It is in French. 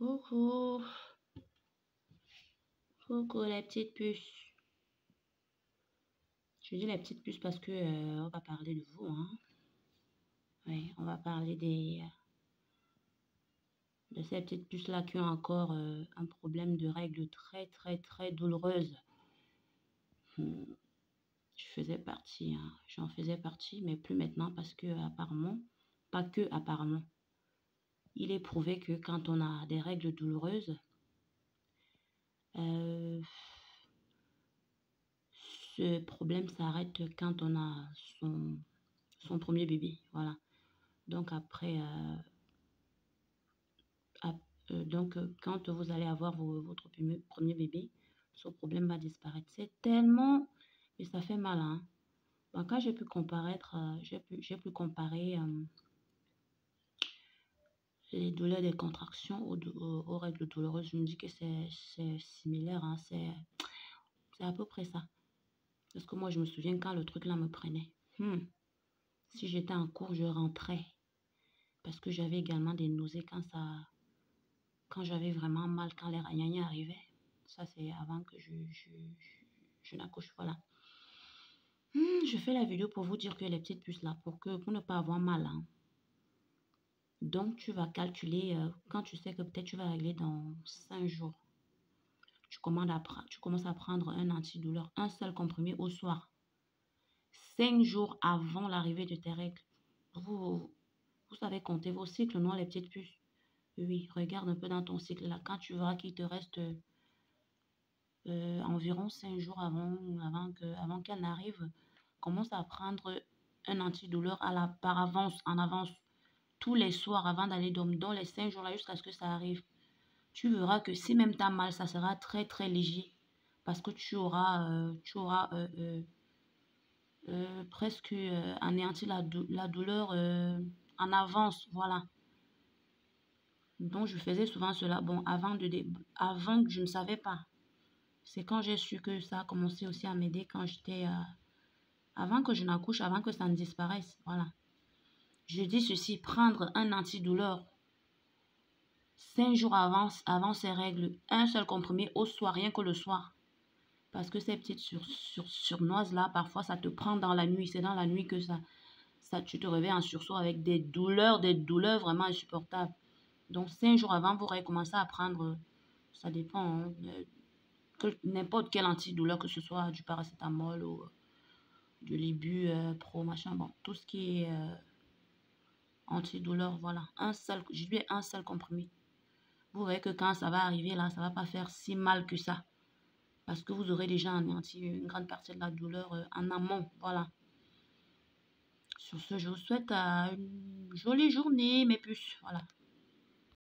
Coucou, coucou les petites puces. Je dis les petites puces parce que on va parler de vous, hein. Oui, on va parler de ces petites puces là qui ont encore un problème de règles très douloureuses. Je faisais partie, hein, j'en faisais partie, mais plus maintenant parce que apparemment, pas que apparemment, il est prouvé que quand on a des règles douloureuses, ce problème s'arrête quand on a son premier bébé. Voilà. Donc après, quand vous allez avoir votre premier bébé, ce problème va disparaître. C'est tellement... Et ça fait mal, hein. Donc, quand j'ai pu comparer, les douleurs des contractions aux règles douloureuses, je me dis que c'est similaire, hein. C'est à peu près ça. Parce que moi, je me souviens quand le truc là me prenait. Si j'étais en cours, je rentrais. Parce que j'avais également des nausées quand j'avais vraiment mal, quand les ragnagnas arrivaient. Ça, c'est avant que je n'accouche. Voilà. Je fais la vidéo pour vous dire que les petites puces là, pour ne pas avoir mal, hein. Donc, tu vas calculer, quand tu sais que peut-être tu vas régler dans 5 jours. Tu commences à prendre un antidouleur, un seul comprimé au soir. 5 jours avant l'arrivée de tes règles. Vous savez compter vos cycles, non, les petites puces? Oui, regarde un peu dans ton cycle là. Quand tu verras qu'il te reste environ 5 jours avant qu'elle n'arrive, commence à prendre un antidouleur par avance, en avance, tous les soirs avant d'aller dormir, dans les 5 jours là jusqu'à ce que ça arrive. Tu verras que si même tu as mal, ça sera très léger parce que tu auras presque anéanti la douleur en avance, voilà. Donc, je faisais souvent cela. Bon, avant que je ne savais pas. C'est quand j'ai su que ça a commencé aussi à m'aider quand j'étais... avant que je n'accouche, avant que ça ne disparaisse. Voilà. Je dis ceci, prendre un antidouleur 5 jours avant ces règles, un seul comprimé au soir, rien que le soir. Parce que ces petites surnoises là, parfois ça te prend dans la nuit. C'est dans la nuit que tu te réveilles en sursaut avec des douleurs vraiment insupportables. Donc 5 jours avant, vous recommencez à prendre, ça dépend, hein, n'importe quel antidouleur, que ce soit du paracétamol ou de l'Ibu Pro, machin, bon, tout ce qui est antidouleur, voilà. Je lui ai un seul comprimé. Vous verrez que quand ça va arriver là, ça va pas faire si mal que ça. Parce que vous aurez déjà anéanti une grande partie de la douleur en amont, voilà. Sur ce, je vous souhaite une jolie journée, mes puces, voilà.